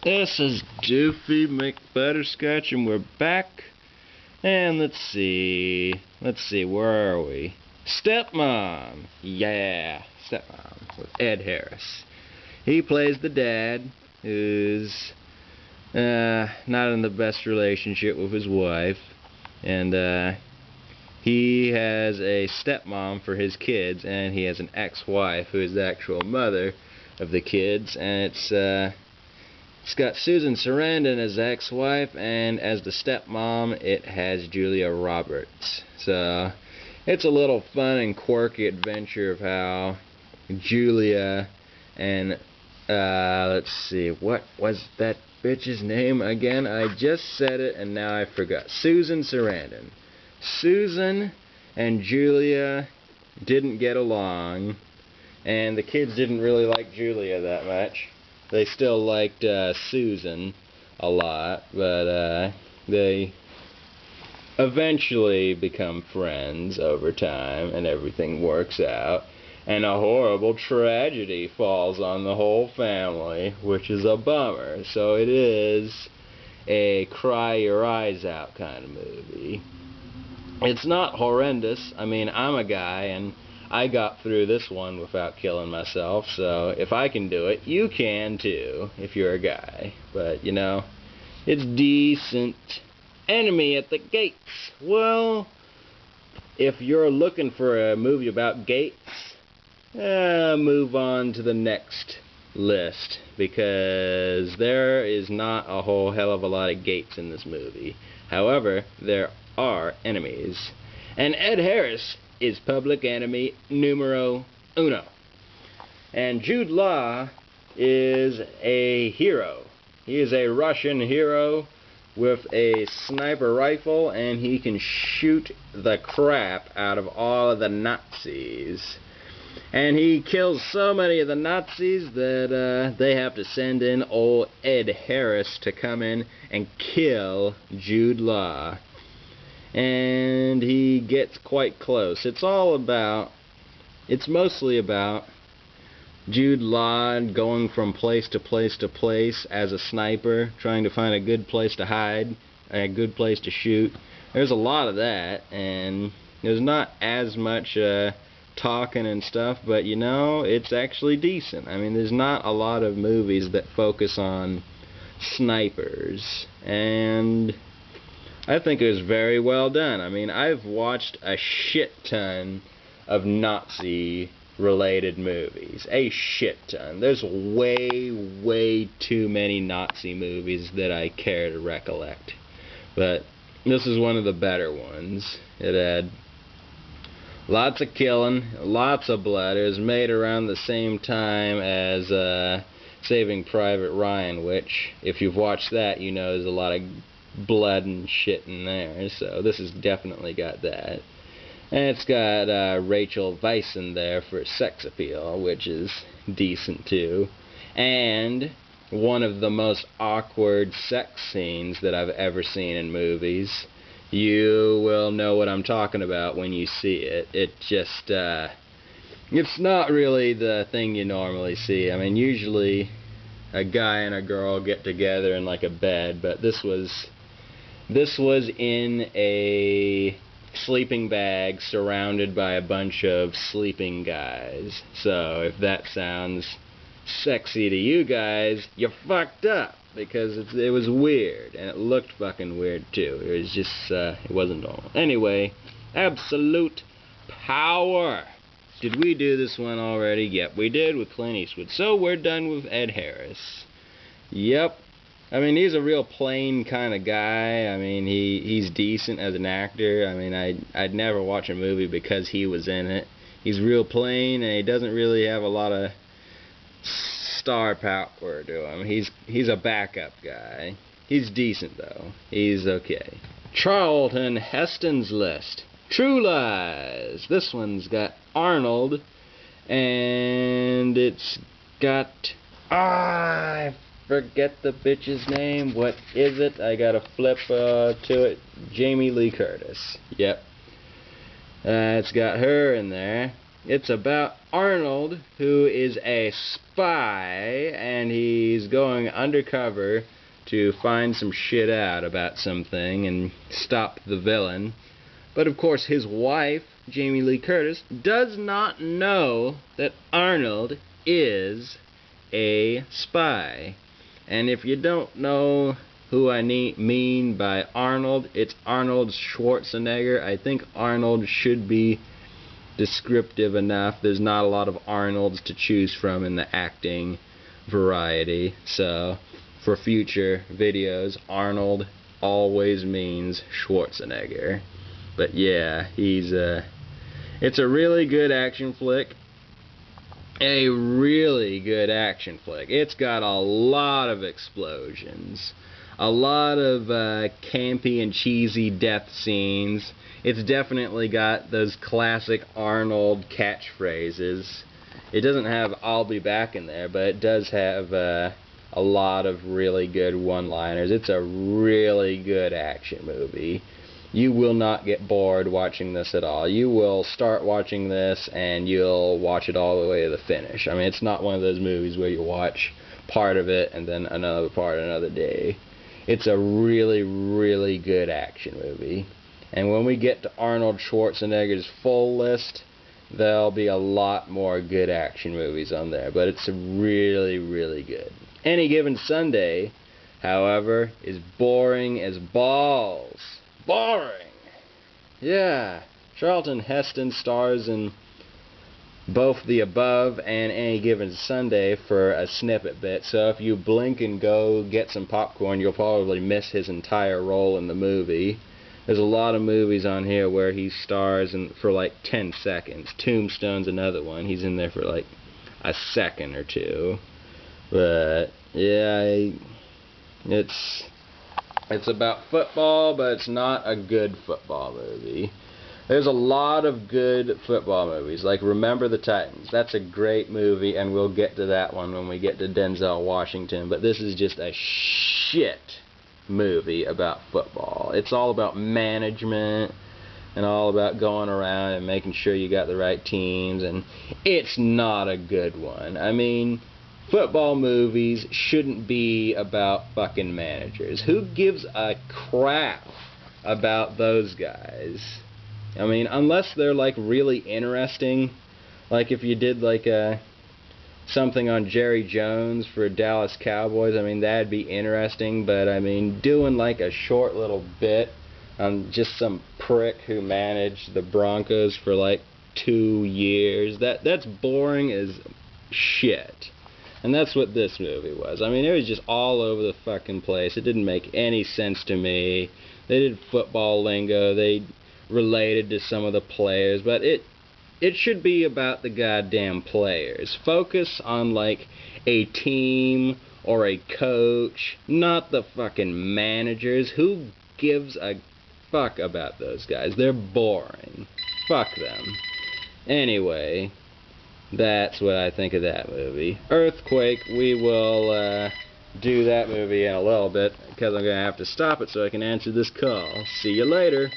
This is Doofy McButterscotch, and we're back. And let's see, where are we? Stepmom! Yeah, Stepmom, with Ed Harris. He plays the dad, who's not in the best relationship with his wife. And he has a stepmom for his kids, and he has an ex-wife who is the actual mother of the kids. And it's got Susan Sarandon as the ex-wife, and as the stepmom it has Julia Roberts. So it's a little fun and quirky adventure of how Julia and let's see, what was that bitch's name again? I just said it and now I forgot. Susan Sarandon. Susan and Julia didn't get along, and the kids didn't really like Julia that much. They still liked Susan a lot, but they eventually become friends over time, and everything works out. And a horrible tragedy falls on the whole family, which is a bummer. So it is a cry your eyes out kind of movie. It's not horrendous. I mean, I'm a guy, and I got through this one without killing myself, so if I can do it, you can too, if you're a guy. But, you know, it's decent. Enemy at the gates. Well, if you're looking for a movie about gates, move on to the next list, because there is not a whole hell of a lot of gates in this movie. However, there are enemies. And Ed Harris is public enemy numero uno. And Jude Law is a hero. He is a Russian hero with a sniper rifle, and he can shoot the crap out of all of the Nazis. And he kills so many of the Nazis that they have to send in old Ed Harris to come in and kill Jude Law. And he gets quite close. It's mostly about Jude Law going from place to place to place as a sniper, trying to find a good place to hide, a good place to shoot. There's a lot of that, and there's not as much talking and stuff, but you know, it's actually decent. I mean, there's not a lot of movies that focus on snipers, and I think it was very well done. I mean, I've watched a shit ton of Nazi-related movies. A shit ton. There's way too many Nazi movies that I care to recollect. But this is one of the better ones. It had lots of killing, lots of blood. It was made around the same time as Saving Private Ryan, which, if you've watched that, you know there's a lot of blood and shit in there, so this has definitely got that. And it's got Rachel Weisz in there for sex appeal, which is decent too. And one of the most awkward sex scenes that I've ever seen in movies. You will know what I'm talking about when you see it. It just, it's not really the thing you normally see. I mean, usually a guy and a girl get together in like a bed, but this was in a sleeping bag surrounded by a bunch of sleeping guys. So if that sounds sexy to you guys, you fucked up, because it was weird, and it looked fucking weird too. It was just, it wasn't normal. Anyway, Absolute Power. Did we do this one already? Yep, we did, with Clint Eastwood. So we're done with Ed Harris. Yep. I mean, he's a real plain kind of guy. I mean, he's decent as an actor. I mean, I'd never watch a movie because he was in it. He's real plain, and he doesn't really have a lot of star power to him. He's a backup guy. He's decent, though. He's okay. Charlton Heston's List. True Lies. This one's got Arnold, and it's got... I forget the bitch's name. What is it? I gotta flip to it. Jamie Lee Curtis. Yep. It's got her in there. It's about Arnold, who is a spy, and he's going undercover to find some shit out about something and stop the villain. But of course his wife, Jamie Lee Curtis, does not know that Arnold is a spy. And if you don't know who I mean by Arnold, it's Arnold Schwarzenegger. I think Arnold should be descriptive enough. There's not a lot of Arnolds to choose from in the acting variety. So, for future videos, Arnold always means Schwarzenegger. But yeah, it's a really good action flick. A really good action flick. It's got a lot of explosions, a lot of campy and cheesy death scenes. It's definitely got those classic Arnold catchphrases. It doesn't have "I'll be back" in there, but it does have a lot of really good one-liners. It's a really good action movie. You will not get bored watching this at all. You will start watching this and you'll watch it all the way to the finish. I mean, it's not one of those movies where you watch part of it and then another part another day. It's a really, really good action movie. And when we get to Arnold Schwarzenegger's full list, there'll be a lot more good action movies on there. But it's really, really good. Any Given Sunday, however, is boring as balls. Boring! Yeah, Charlton Heston stars in both the above and Any Given Sunday for a snippet bit, so if you blink and go get some popcorn, you'll probably miss his entire role in the movie. There's a lot of movies on here where he stars for like 10 seconds. Tombstone's another one. He's in there for like a second or two. But, yeah, it's about football, but it's not a good football movie. There's a lot of good football movies, like Remember the Titans. That's a great movie, and we'll get to that one when we get to Denzel Washington. But this is just a shit movie about football. It's all about management and all about going around and making sure you got the right teams, and it's not a good one. I mean, football movies shouldn't be about fucking managers. Who gives a crap about those guys? I mean, unless they're like really interesting, like if you did like something on Jerry Jones for Dallas Cowboys, I mean, that'd be interesting, but I mean, doing like a short little bit on just some prick who managed the Broncos for like 2 years, that's boring as shit. And that's what this movie was. I mean, it was just all over the fucking place. It didn't make any sense to me. They did football lingo. They related to some of the players. But it should be about the goddamn players. Focus on, like, a team or a coach, not the fucking managers. Who gives a fuck about those guys? They're boring. Fuck them. Anyway, that's what I think of that movie. Earthquake, we will do that movie in a little bit, because I'm going to have to stop it so I can answer this call. See you later.